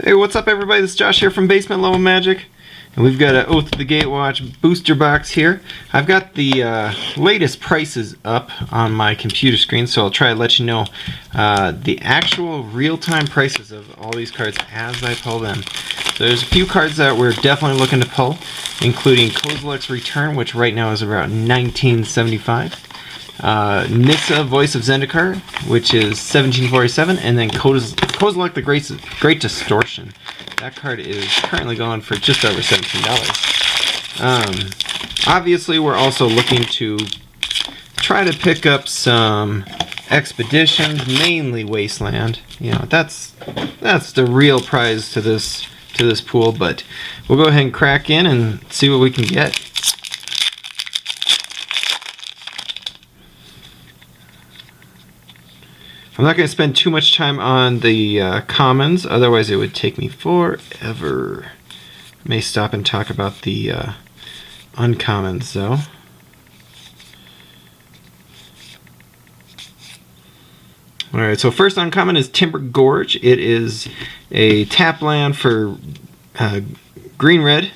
Hey, what's up everybody? This is Josh here from Basement Level Magic, and we've got an Oath of the Gatewatch booster box here. I've got the latest prices up on my computer screen, so I'll try to let you know the actual real-time prices of all these cards as I pull them. So there's a few cards that we're definitely looking to pull, including Kozilek's Return, which right now is around $19.75. Nissa, Voice of Zendikar, which is $17.47, and then Kozilek the Great Distortion. That card is currently going for just over $17. Obviously, we're also looking to try to pick up some expeditions, mainly Wasteland. You know, that's the real prize to this pool. But we'll go ahead and crack in and see what we can get. I'm not going to spend too much time on the commons, otherwise it would take me forever. I may stop and talk about the uncommons though. Alright, so first uncommon is Timber Gorge. It is a tap land for green-red.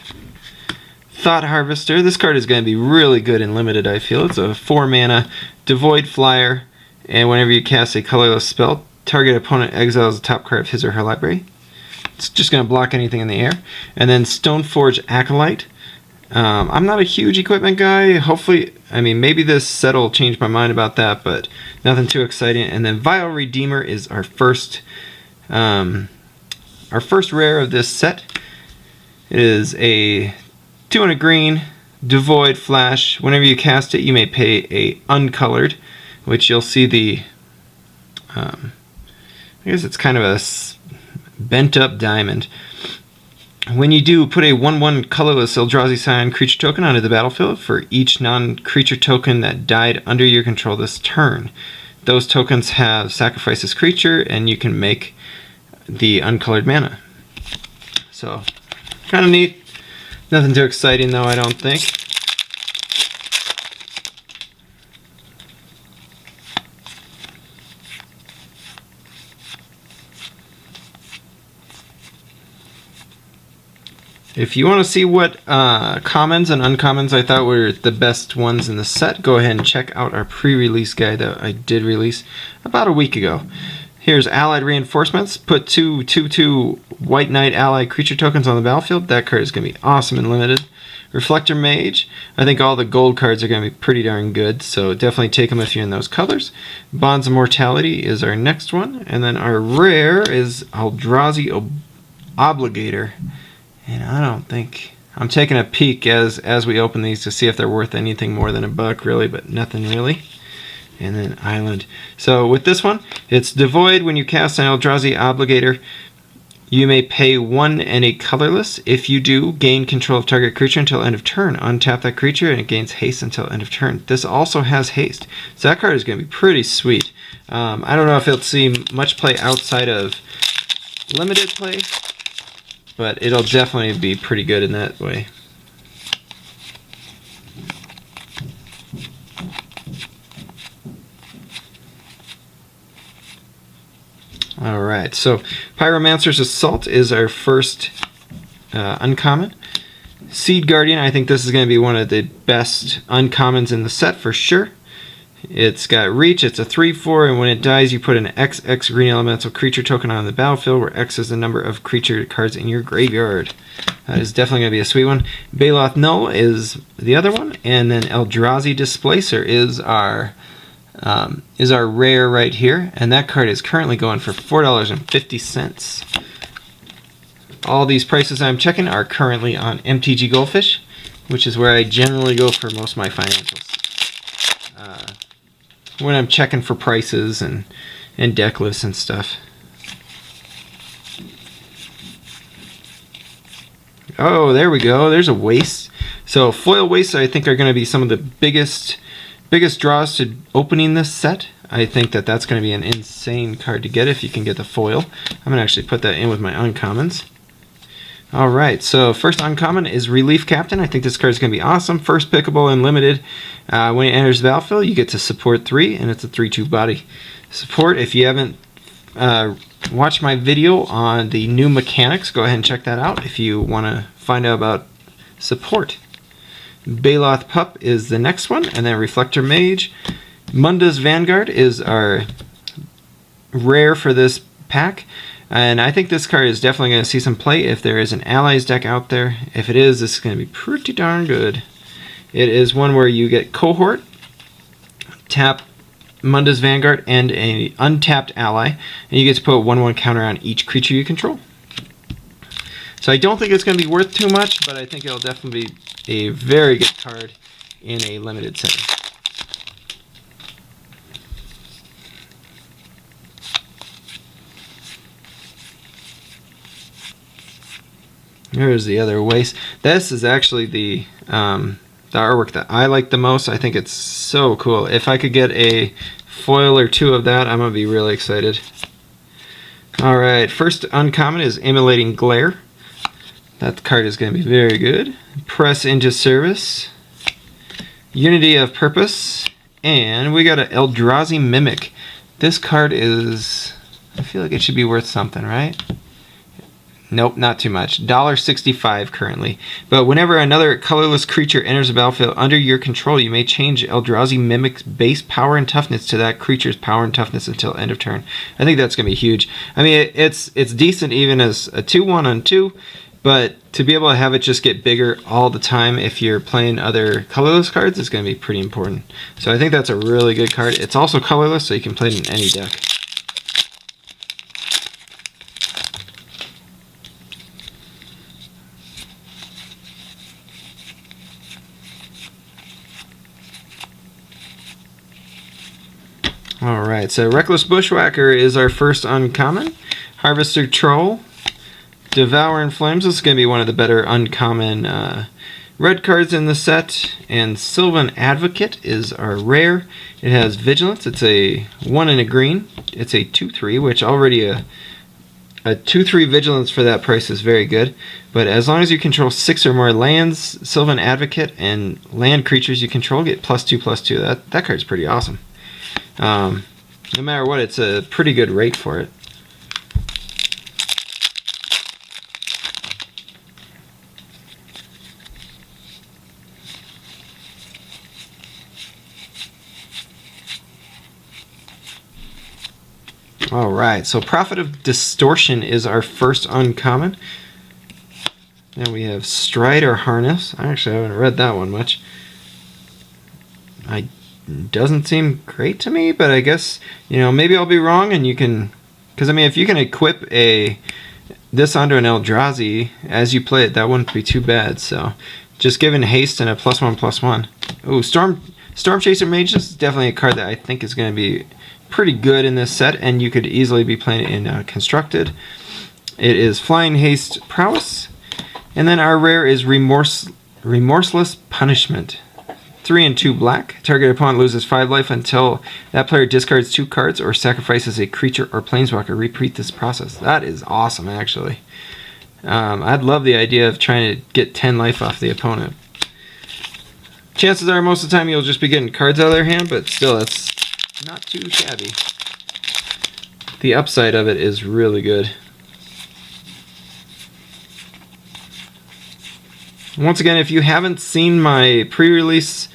Thought Harvester. This card is going to be really good in limited, I feel. It's a 4 mana Devoid Flyer. And whenever you cast a colorless spell, target opponent exiles the top card of his or her library. It's just going to block anything in the air. And then Stoneforge Acolyte. I'm not a huge equipment guy. Hopefully, I mean, maybe this set will change my mind about that, but nothing too exciting. And then Vile Redeemer is our first rare of this set. It is a 2 green, Devoid Flash. Whenever you cast it, you may pay a uncolored, which you'll see the, I guess it's kind of a bent up diamond. When you do, put a 1/1 colorless Eldrazi Scion creature token onto the battlefield for each non-creature token that died under your control this turn. Those tokens have sacrificed this creature, and you can make the uncolored mana. So, kind of neat. Nothing too exciting though, I don't think. If you want to see what commons and uncommons I thought were the best ones in the set, go ahead and check out our pre-release guide that I did release about a week ago. Here's Allied Reinforcements. Put 2/2 White Knight allied creature tokens on the battlefield. That card is going to be awesome and limited. Reflector Mage. I think all the gold cards are going to be pretty darn good, so definitely take them if you're in those colors. Bonds of Mortality is our next one. And then our rare is Eldrazi Obligator. And I don't think, I'm taking a peek as we open these to see if they're worth anything more than $1 really, but nothing really. And then Island. So with this one, it's Devoid. When you cast an Eldrazi Obligator, you may pay 1 and a colorless. If you do, gain control of target creature until end of turn. Untap that creature and it gains haste until end of turn. This also has haste. So that card is going to be pretty sweet. I don't know if it'll see much play outside of limited play, but it'll definitely be pretty good in that way. Alright, so Pyromancer's Assault is our first uncommon. Seed Guardian, I think this is going to be one of the best uncommons in the set for sure. It's got reach, it's a 3/4, and when it dies you put an XX green elemental creature token on the battlefield, where X is the number of creature cards in your graveyard. That is definitely going to be a sweet one. Baloth Null is the other one, and then Eldrazi Displacer is our rare right here, and that card is currently going for $4.50. All these prices I'm checking are currently on MTG Goldfish, which is where I generally go for most of my financials. When I'm checking for prices and deck lists and stuff. Oh, there we go. There's a Waste. So foil Wastes I think are going to be some of the biggest draws to opening this set. I think that's going to be an insane card to get if you can get the foil. I'm going to actually put that in with my uncommons. Alright, so first uncommon is Relief Captain. I think this card is going to be awesome. First pickable and limited. When it enters the battlefield, you get to support 3, and it's a 3/2 body. Support, if you haven't watch my video on the new mechanics. Go ahead and check that out if you want to find out about support. Baloth Pup is the next one, and then Reflector Mage. Munda's Vanguard is our rare for this pack, and I think this card is definitely going to see some play if there is an Allies deck out there. If it is, this is going to be pretty darn good. It is one where you get Cohort, tap Munda's Vanguard, and a untapped ally, and you get to put a 1/1 counter on each creature you control. So I don't think it's going to be worth too much, but I think it'll definitely be a very good card in a limited setting. Here's the other waste. This is actually the artwork that I like the most. I think it's so cool. If I could get a foil or two of that, I'm going to be really excited. Alright, first uncommon is Immolating Glare. That card is going to be very good. Press into Service. Unity of Purpose. And we got an Eldrazi Mimic. This card is... I feel like it should be worth something, right? Nope, not too much. $1.65 currently. But whenever another colorless creature enters the battlefield under your control, you may change Eldrazi Mimic's base power and toughness to that creature's power and toughness until end of turn. I think that's going to be huge. I mean, it's decent even as a 2/1 on 2, but to be able to have it just get bigger all the time if you're playing other colorless cards is going to be pretty important. So I think that's a really good card. It's also colorless, so you can play it in any deck. Alright, so Reckless Bushwhacker is our first uncommon. Harvester Troll. Devour in Flames. This is going to be one of the better uncommon red cards in the set. And Sylvan Advocate is our rare. It has Vigilance. It's a 1 and a green. It's a 2/3, which already a 2/3 Vigilance for that price is very good. But as long as you control 6 or more lands, Sylvan Advocate and land creatures you control get +2/+2. That card's pretty awesome. No matter what, it's a pretty good rate for it. Alright, so Prophet of Distortion is our first uncommon. Then we have Stride or Harness. I actually haven't read that one much. Doesn't seem great to me, but I guess, you know, maybe I'll be wrong, and you can, because I mean, if you can equip this onto an Eldrazi as you play it, that wouldn't be too bad. So just giving haste and a +1/+1. Ooh, Storm Chaser Mage is definitely a card that I think is going to be pretty good in this set, and you could easily be playing it in Constructed. It is Flying Haste Prowess, and then our rare is Remorseless Punishment. 3 and 2 black. Target opponent loses 5 life until that player discards 2 cards or sacrifices a creature or planeswalker. Repeat this process. That is awesome, actually. I'd love the idea of trying to get 10 life off the opponent. Chances are most of the time you'll just be getting cards out of their hand, but still, that's not too shabby. The upside of it is really good. Once again, if you haven't seen my pre-release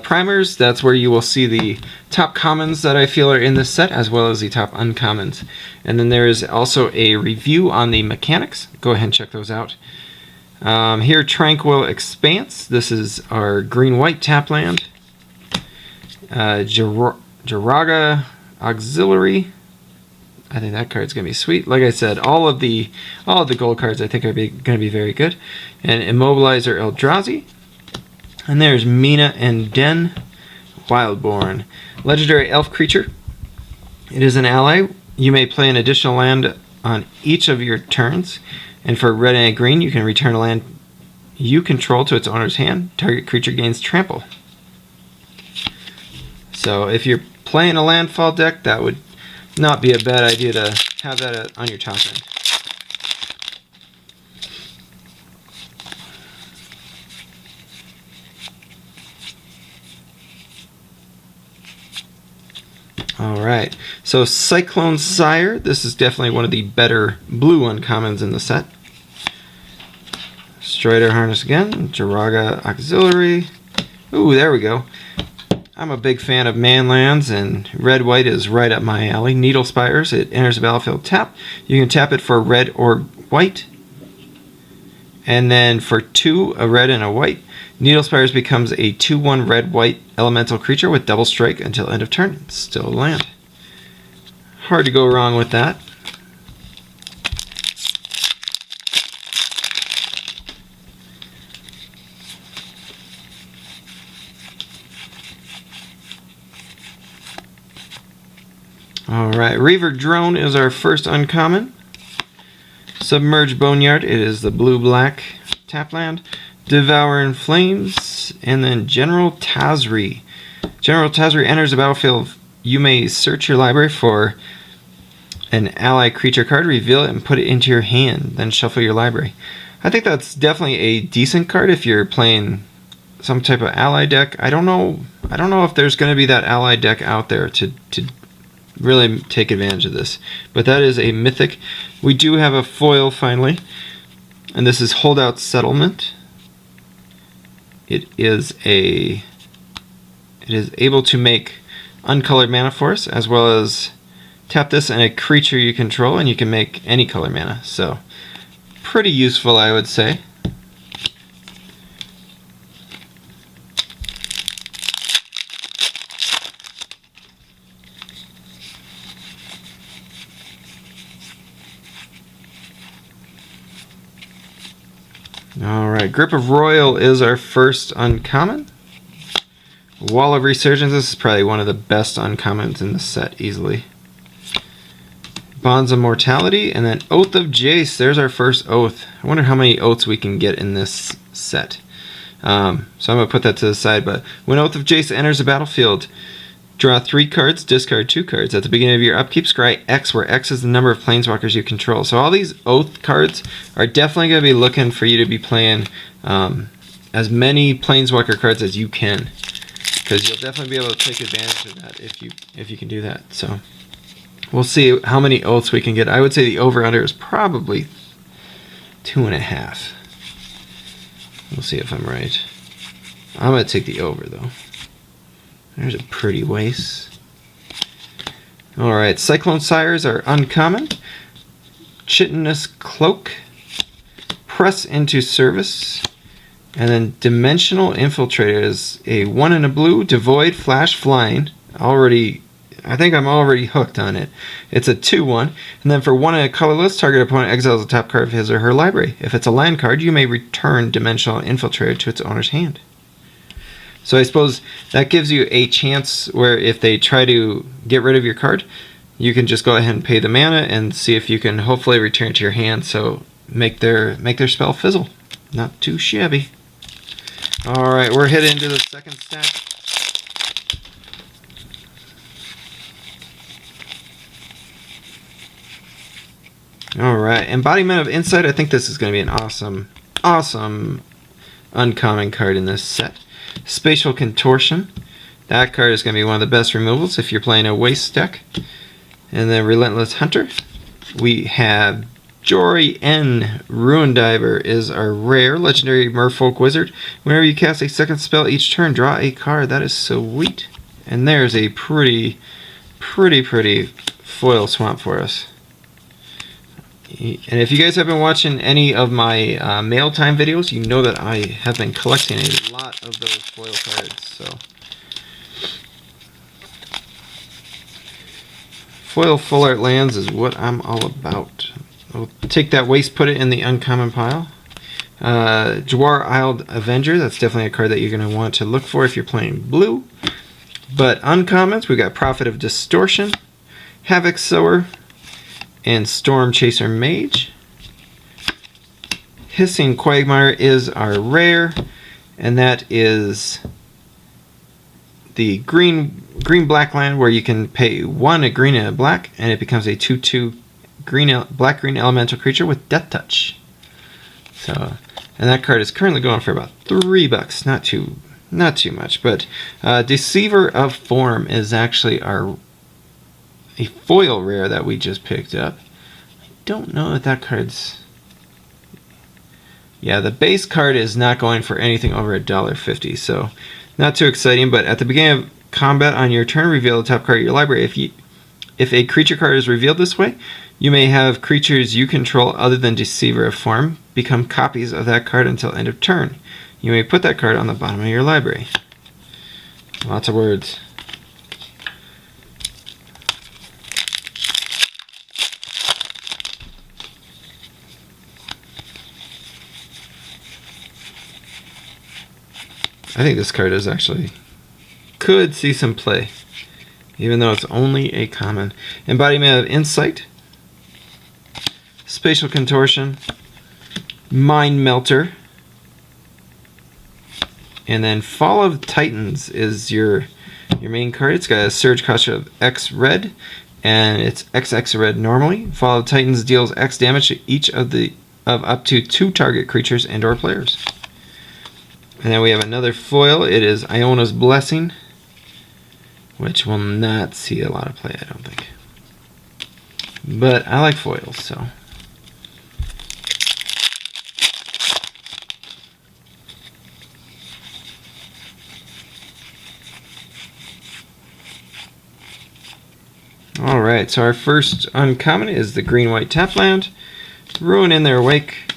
primers, that's where you will see the top commons that I feel are in this set, as well as the top uncommons. And then there is also a review on the mechanics. Go ahead and check those out. Here, Tranquil Expanse. This is our green-white tap land. Jaraga Auxiliary. I think that card's going to be sweet. Like I said, all of the gold cards I think are going to be very good. And Immobilizer Eldrazi. And there's Mina and Den Wildborn. Legendary elf creature. It is an ally. You may play an additional land on each of your turns. And for red and a green, you can return a land you control to its owner's hand. Target creature gains trample. So if you're playing a landfall deck, that would not be a bad idea to have that on your top end. Alright, so Cyclone Sire, this is definitely one of the better blue uncommons in the set. Strider Harness again, Jiraga Auxiliary. Ooh, there we go. I'm a big fan of Manlands, and red-white is right up my alley. Needle Spires, it enters the battlefield tap. You can tap it for red or white. And then for 2, a red and a white, Needle Spires becomes a 2/1 red-white elemental creature with double strike until end of turn. It's still a land. Hard to go wrong with that. Alright, Reaver Drone is our first uncommon. Submerged Boneyard, it is the blue-black tap land. Devour in Flames, and then General Tazri. General Tazri enters the battlefield. You may search your library for an ally creature card, reveal it, and put it into your hand. Then shuffle your library. I think that's definitely a decent card if you're playing some type of ally deck. I don't know if there's going to be that ally deck out there to really take advantage of this. But that is a mythic. We do have a foil finally, and this is Holdout Settlement. It is able to make uncolored mana for us, as well as tap this and a creature you control, and you can make any color mana. So pretty useful, I would say. Alright, Grip of Royal is our first uncommon. Wall of Resurgence, this is probably one of the best uncommons in the set, easily. Bonds of Mortality, and then Oath of Jace, there's our first Oath. I wonder how many Oaths we can get in this set. So I'm going to put that to the side, but when Oath of Jace enters the battlefield, draw 3 cards, discard 2 cards. At the beginning of your upkeep, scry X, where X is the number of planeswalkers you control. So all these Oath cards are definitely going to be looking for you to be playing as many planeswalker cards as you can, because you'll definitely be able to take advantage of that if you can do that. So we'll see how many Oaths we can get. I would say the over-under is probably 2.5. We'll see if I'm right. I'm going to take the over, though. There's a pretty waste. Alright, Cyclone Sires are uncommon. Chitinous Cloak. Press into Service. And then Dimensional Infiltrator is a 1 in a blue, devoid, flash, flying. I think I'm already hooked on it. It's a 2/1. And then for 1 in a colorless, target opponent exiles the top card of his or her library. If it's a land card, you may return Dimensional Infiltrator to its owner's hand. So I suppose that gives you a chance where if they try to get rid of your card, you can just go ahead and pay the mana and see if you can hopefully return it to your hand, so make their spell fizzle. Not too shabby. Alright, we're heading into the second stack. Alright, Embodiment of Insight. I think this is going to be an awesome uncommon card in this set. Spatial Contortion. That card is going to be one of the best removals if you're playing a waste deck. And then Relentless Hunter. We have Jory N. Ruin Diver is our rare legendary Merfolk Wizard. Whenever you cast a second spell each turn, draw a card. That is sweet. And there's a pretty foil swamp for us. And if you guys have been watching any of my mail time videos, you know that I have been collecting a lot of those foil cards. So foil full art lands is what I'm all about. I'll take that waste, put it in the uncommon pile. Jawar Isle Avenger, that's definitely a card that you're going to want to look for if you're playing blue. But uncommons, we got Prophet of Distortion, Havoc Sower, and Storm Chaser Mage. Hissing Quagmire is our rare, and that is the green-black land where you can pay 1 a green and a black, and it becomes a 2/2 black-green elemental creature with Death Touch. So, and that card is currently going for about $3. Not too much, but Deceiver of Form is actually our a foil rare that we just picked up. I don't know if that card's... Yeah, the base card is not going for anything over $1.50, so not too exciting. But at the beginning of combat on your turn, reveal the top card of your library. If a creature card is revealed this way, you may have creatures you control other than Deceiver of form become copies of that card until end of turn. You may put that card on the bottom of your library. Lots of words. I think this card is actually could see some play, even though it's only a common. Embodiment of Insight, Spatial Contortion, Mind Melter, and then Fall of Titans is your main card. It's got a surge cost of X red, and it's XX red normally. Fall of Titans deals X damage to each of up to 2 target creatures and/or players. And then we have another foil. It is Iona's Blessing, which will not see a lot of play, I don't think. But I like foils, so. Alright, so our first uncommon is the green-white tapland, Ruin in Their Wake,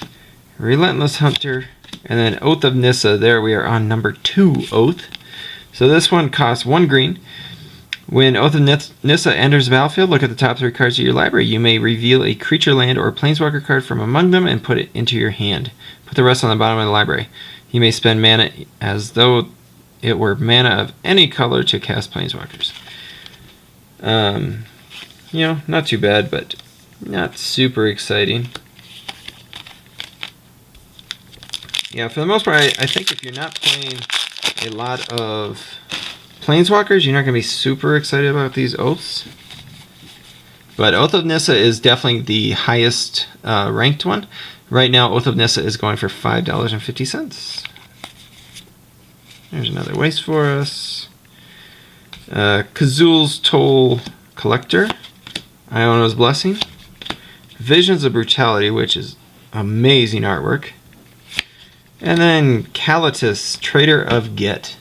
Relentless Hunter, and then Oath of Nissa. There we are on number 2 Oath. So this one costs 1 green. When Oath of Nissa enters the battlefield, look at the top 3 cards of your library. You may reveal a creature, land, or planeswalker card from among them and put it into your hand. Put the rest on the bottom of the library. You may spend mana as though it were mana of any color to cast planeswalkers. You know, not too bad, but not super exciting. Yeah, for the most part, I think if you're not playing a lot of planeswalkers, you're not going to be super excited about these oaths. But Oath of Nissa is definitely the highest ranked one. Right now, Oath of Nissa is going for $5.50. There's another waste for us. Kazul's Toll Collector, Iona's Blessing, Visions of Brutality, which is amazing artwork, and then Kalatis, Trader of Get.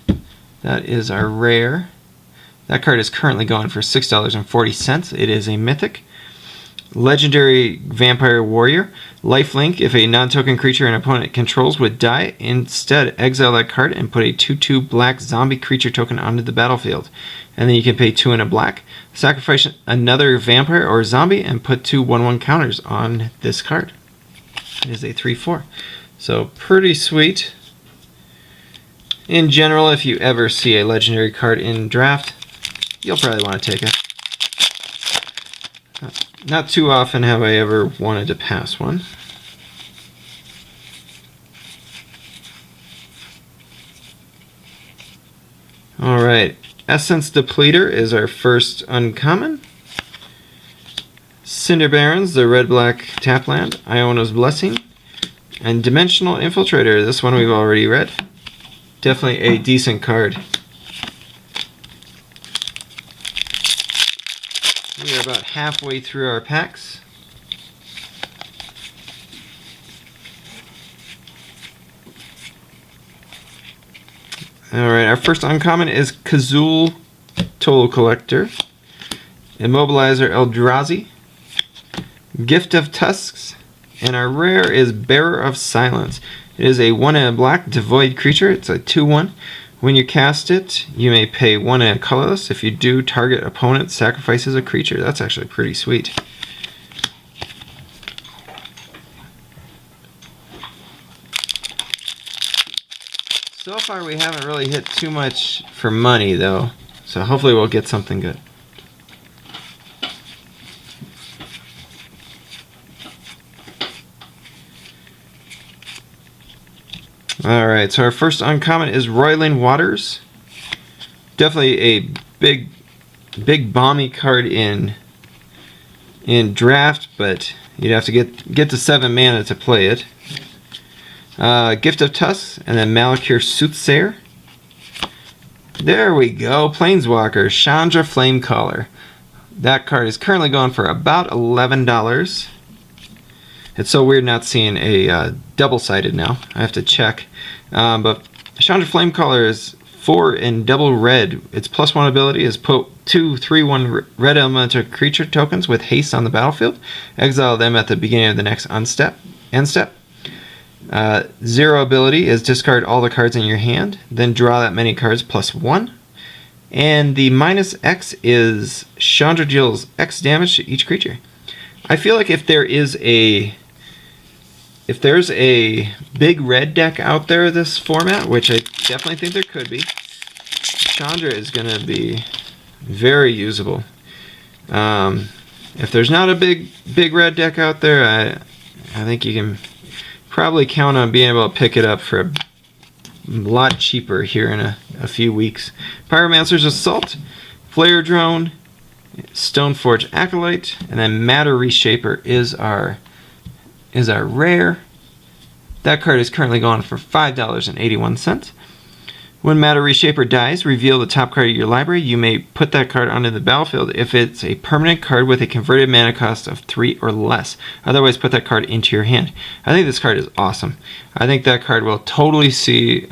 That is our rare. That card is currently going for $6.40. It is a mythic. Legendary Vampire Warrior, lifelink. If a non-token creature an opponent controls would die, instead exile that card and put a 2/2 black zombie creature token onto the battlefield. And then you can pay 2 and a black, sacrifice another vampire or zombie, and put 2 1/1 counters on this card. It is a 3/4. So pretty sweet. In general, if you ever see a legendary card in draft, you'll probably want to take it. Not too often have I ever wanted to pass one. Alright, Essence Depleter is our first uncommon. Cinder Barons, the red-black tapland, Iona's Blessing, and Dimensional Infiltrator. This one we've already read. Definitely a decent card. We are about halfway through our packs. Alright, our first uncommon is Kazul Toll Collector, Immobilizer Eldrazi, Gift of Tusks, and our rare is Bearer of Silence. It is a 1 and a black devoid creature. It's a 2/1. When you cast it, you may pay 1 and a colorless. If you do, target opponent sacrifices a creature. That's actually pretty sweet. So far we haven't really hit too much for money though, so hopefully we'll get something good. Alright, so our first uncommon is Roiling Waters. Definitely a big bomby card in draft, but you'd have to get to 7 mana to play it. Gift of Tusks, and then Malakir Soothsayer. There we go, Planeswalker, Chandra Flamecaller. That card is currently going for about $11. It's so weird not seeing a double-sided now. I have to check. But Chandra Flamecaller is 4 in double red. Its +1 ability is put 2 3/1 red elemental creature tokens with haste on the battlefield. Exile them at the beginning of the next end step. 0 ability is discard all the cards in your hand, then draw that many cards +1. And the -X is Chandra deals X damage to each creature. I feel like if there's a big red deck out there this format, which I definitely think there could be, Chandra is going to be very usable. If there's not a big red deck out there, I think you can probably count on being able to pick it up for a lot cheaper here in a few weeks. Pyromancer's Assault, Flare Drone, Stoneforge Acolyte, and then Matter Reshaper is our rare. That card is currently going for $5.81. When Matter Reshaper dies, reveal the top card of your library. You may put that card onto the battlefield if it's a permanent card with a converted mana cost of 3 or less. Otherwise, put that card into your hand. I think this card is awesome. I think that card will totally see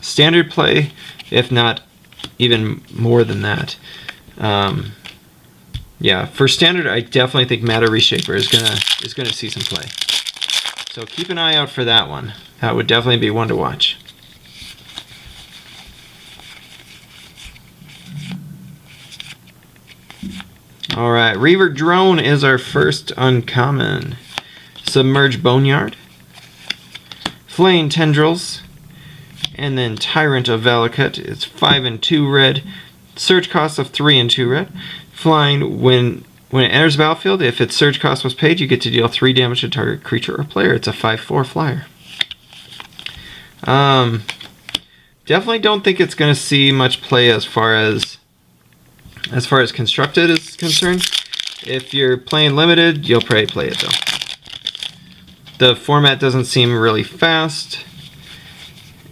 standard play, if not even more than that. Yeah, for standard, I definitely think Matter Reshaper is gonna see some play. So keep an eye out for that one. That would definitely be one to watch. Alright, Reaver Drone is our first uncommon. Submerged Boneyard, Flame Tendrils, and then Tyrant of Valakut. It's 5 and 2 red. Search cost of 3 and 2 red. Flying, when it enters the battlefield, if its search cost was paid, you get to deal 3 damage to target creature or player. It's a 5/4 flyer. Definitely don't think it's going to see much play as far as constructed is concerned. If you're playing limited, you'll probably play it though. The format doesn't seem really fast,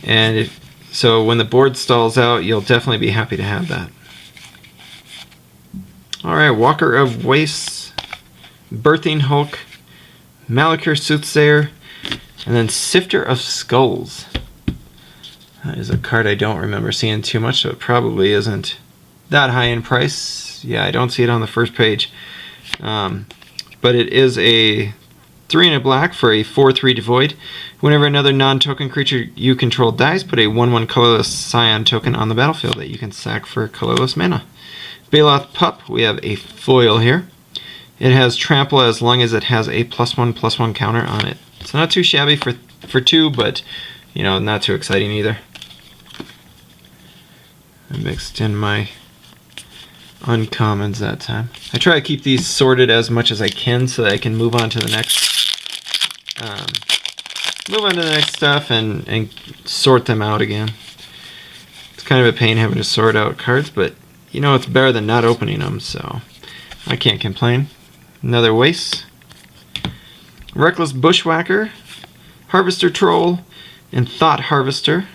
and so when the board stalls out, you'll definitely be happy to have that. Alright, Walker of Wastes, Birthing Hulk, Malakir Soothsayer, and then Sifter of Skulls. That is a card I don't remember seeing too much, so it probably isn't that high in price. Yeah, I don't see it on the first page. But it is a 3 and a black for a 4/3 devoid. Whenever another non-token creature you control dies, put a 1/1 colorless Scion token on the battlefield that you can sack for colorless mana. Baloth Pup, we have a foil here. It has trample as long as it has a +1/+1 counter on it. It's not too shabby for 2, but you know, not too exciting either. I mixed in my uncommons that time. I try to keep these sorted as much as I can so that I can move on to the next stuff and sort them out again. It's kind of a pain having to sort out cards, but you know, it's better than not opening them, so I can't complain. Another Waste, Reckless Bushwhacker, Harvester Troll, and Thought Harvester.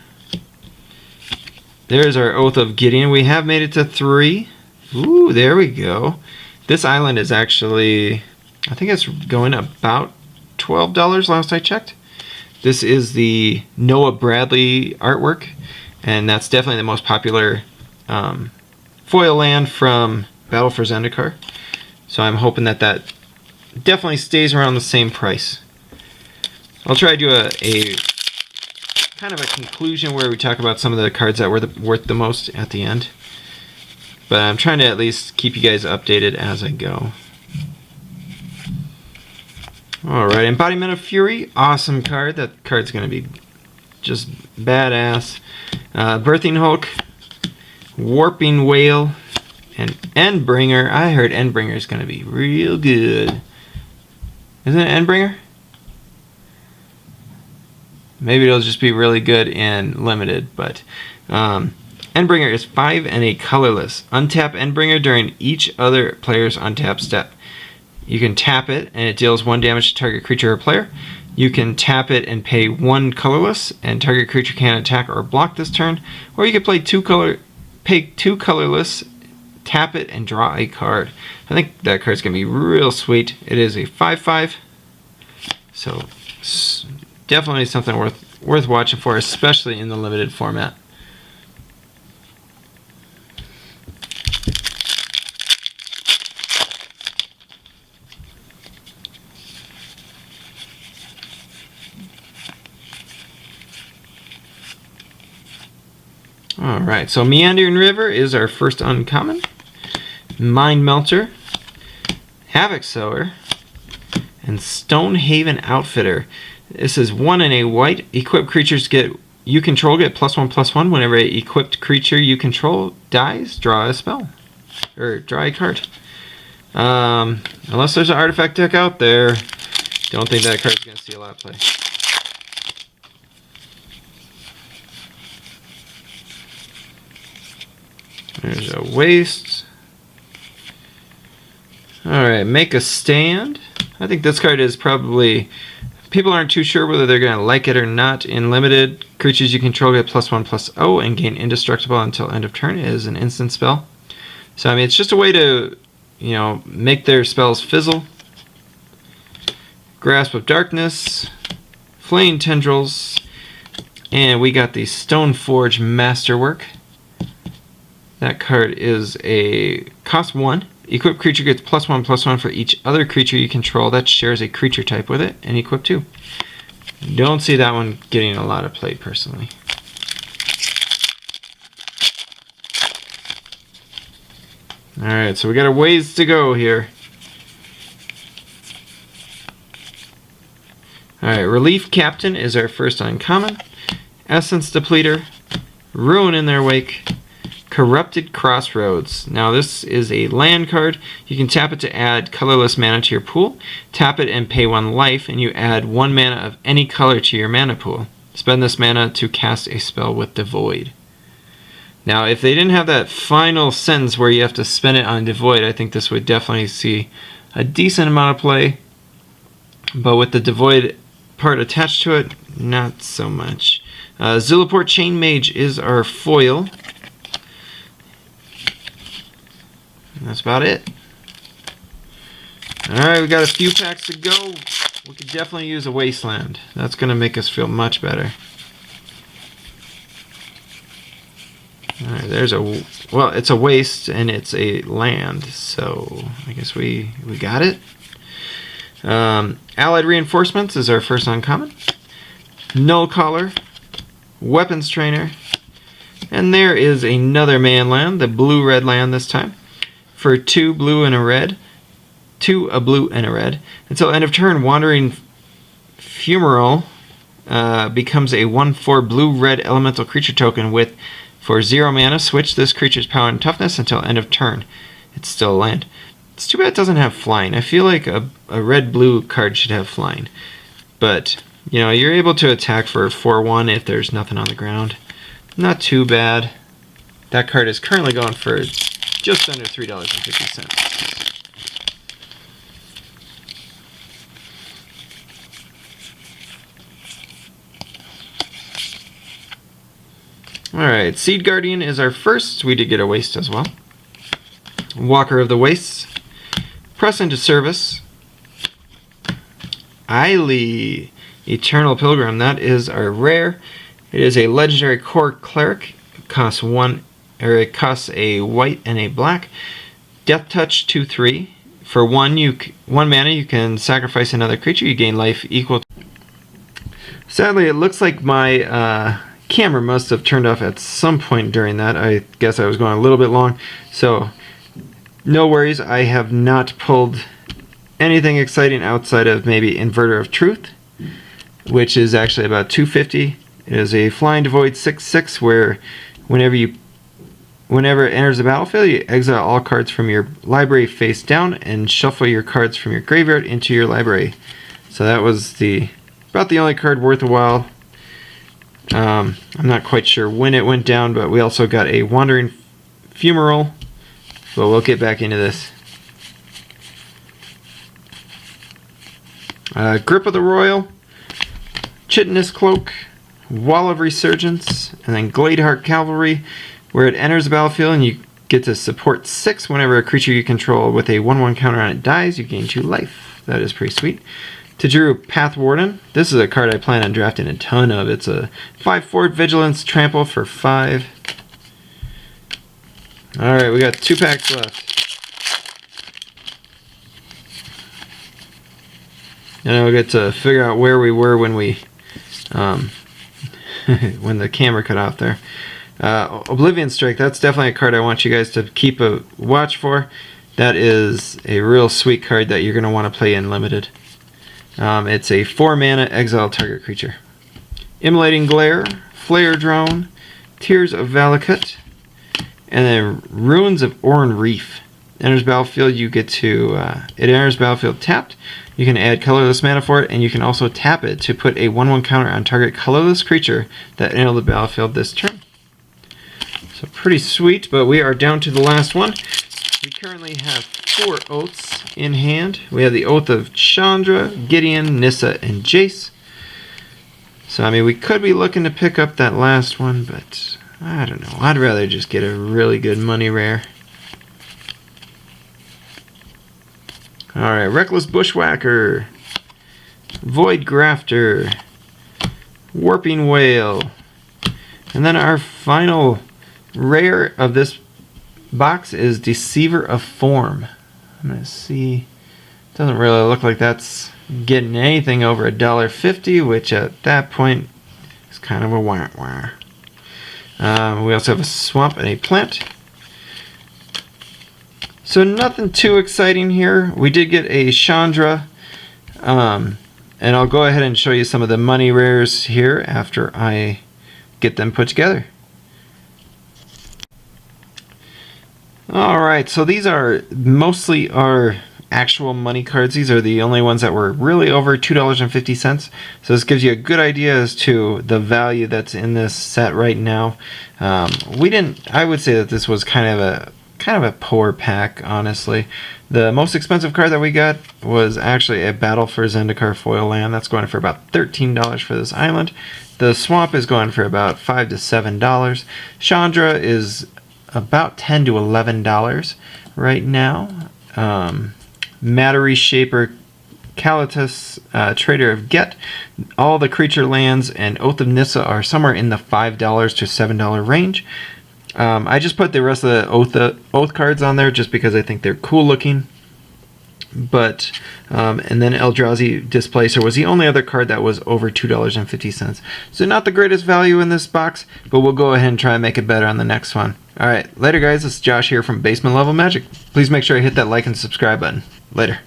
There's our Oath of Gideon. We have made it to 3. Ooh, there we go. This island is actually, I think it's going about $12 last I checked. This is the Noah Bradley artwork, and that's definitely the most popular foil land from Battle for Zendikar. So I'm hoping that definitely stays around the same price. I'll try to do a kind of a conclusion where we talk about some of the cards that were worth the most at the end. But I'm trying to at least keep you guys updated as I go. Alright, Embodiment of Fury. Awesome card. That card's going to be just badass. Birthing Hulk, Warping Whale, and Endbringer. I heard Endbringer is going to be real good. Isn't it Endbringer? Maybe it'll just be really good in limited, but Endbringer is 5 and a colorless. Untap Endbringer during each other player's untap step. You can tap it and it deals 1 damage to target creature or player. You can tap it and pay 1 colorless, and target creature can't attack or block this turn. Or you can pay 2 colorless, tap it, and draw a card. I think that card's going to be real sweet. It is a 5/5, so definitely something worth watching for, especially in the limited format. Alright, so Meandering River is our first uncommon. Mind Melter, Havoc Sower, and Stonehaven Outfitter. This is 1 and a white. Equipped creatures you control get +1/+1 whenever a equipped creature you control dies. Draw a spell. Or draw a card. Unless there's an artifact deck out there, don't think that card's going to see a lot of play. There's a waste. Alright, Make a Stand. I think this card is probably... People aren't too sure whether they're going to like it or not. In limited, creatures you control get +1/+0 and gain indestructible until end of turn. It is an instant spell. So, I mean, it's just a way to, make their spells fizzle. Grasp of Darkness, Flame Tendrils, and we got the Stoneforge Masterwork. That card is a cost 1. Equipped creature gets +1/+1 for each other creature you control that shares a creature type with it, and equip 2. Don't see that one getting a lot of play personally. Alright, so we got a ways to go here. Alright, Relief Captain is our first uncommon. Essence Depleter, Ruin in Their Wake, Corrupted Crossroads. Now this is a land card. You can tap it to add colorless mana to your pool. Tap it and pay 1 life, and you add 1 mana of any color to your mana pool. Spend this mana to cast a spell with Devoid. Now if they didn't have that final sentence where you have to spend it on Devoid, I think this would definitely see a decent amount of play. But with the Devoid part attached to it, not so much. Zulaport Chain Mage is our foil. That's about it. Alright, we got a few packs to go. We could definitely use a Wasteland. That's going to make us feel much better. Alright, there's well, it's a waste and it's a land, so I guess we got it. Allied Reinforcements is our first uncommon. Null Caller, Weapons Trainer, and there is another man land, the blue-red land this time. For 2 blue and a red, 2 a blue and a red. Until end of turn, Wandering Fumarole becomes a 1/4 blue-red elemental creature token with, for 0 mana, switch this creature's power and toughness until end of turn. It's still a land. It's too bad it doesn't have flying. I feel like a red-blue card should have flying. But, you're able to attack for 4/1 if there's nothing on the ground. Not too bad. That card is currently going for just under $3.50. Alright, Seed Guardian is our first. We did get a waste as well. Walker of the Wastes. Press into Service. Eily, Eternal Pilgrim. That is our rare. It is a legendary core cleric. It costs it costs a white and a black. Death Touch 2/3. For 1 mana you can sacrifice another creature. You gain life equal to... Sadly, it looks like my camera must have turned off at some point during that. I guess I was going a little bit long. So, no worries. I have not pulled anything exciting outside of maybe Inverter of Truth, which is actually about $2.50. It is a Flying Devoid 6/6 where whenever it enters the battlefield, you exile all cards from your library face down and shuffle your cards from your graveyard into your library. So that was about the only card worth a while. I'm not quite sure when it went down, but we also got a Wandering Fumarole. But we'll get back into this. Grip of the Royal, Chitinous Cloak, Wall of Resurgence, and then Gladeheart Cavalry. Where it enters the battlefield and you get to support 6 whenever a creature you control with a 1/1 counter on it dies. You gain 2 life. That is pretty sweet. Tajuru Path Warden. This is a card I plan on drafting a ton of. It's a 5/4 Vigilance Trample for 5. Alright, we got 2 packs left. And I'll get to figure out where we were when we when the camera cut off there. Oblivion Strike, that's definitely a card I want you guys to keep a watch for. That is a real sweet card that you're going to want to play in Limited. It's a 4 mana exile target creature. Immolating Glare, Flare Drone, Tears of Valakut, and then Ruins of Oran Reef. Enters battlefield, you get to, it enters battlefield tapped. You can add colorless mana for it, and you can also tap it to put a 1/1 counter on target colorless creature that entered the battlefield this turn. So pretty sweet, but we are down to the last one. We currently have 4 oaths in hand. We have the Oath of Chandra, Gideon, Nissa, and Jace. So, I mean, we could be looking to pick up that last one, but I don't know. I'd rather just get a really good money rare. Alright, Reckless Bushwhacker, Void Grafter, Warping Whale, and then our final rare of this box is Deceiver of Form. I'm going to see, doesn't really look like that's getting anything over $1.50, which at that point is kind of a wah-wah. We also have a swamp and a plant. So nothing too exciting here. We did get a Chandra, and I'll go ahead and show you some of the money rares here after I get them put together. Alright, so these are mostly our actual money cards. These are the only ones that were really over $2.50. So this gives you a good idea as to the value that's in this set right now. I would say that this was kind of a poor pack, honestly. The most expensive card that we got was actually a Battle for Zendikar foil land. That's going for about $13 for this island. The swamp is going for about $5 to $7. Chandra is about $10 to $11 right now. Mattery Shaper, Kalitas, Trader of Get, all the creature lands, and Oath of Nissa are somewhere in the $5 to $7 range. I just put the rest of the Oath cards on there just because I think they're cool looking. But and then Eldrazi Displacer was the only other card that was over $2.50. So not the greatest value in this box, but we'll go ahead and try and make it better on the next one. Alright, later guys, this is Josh here from Basement Level Magic. Please make sure you hit that like and subscribe button. Later.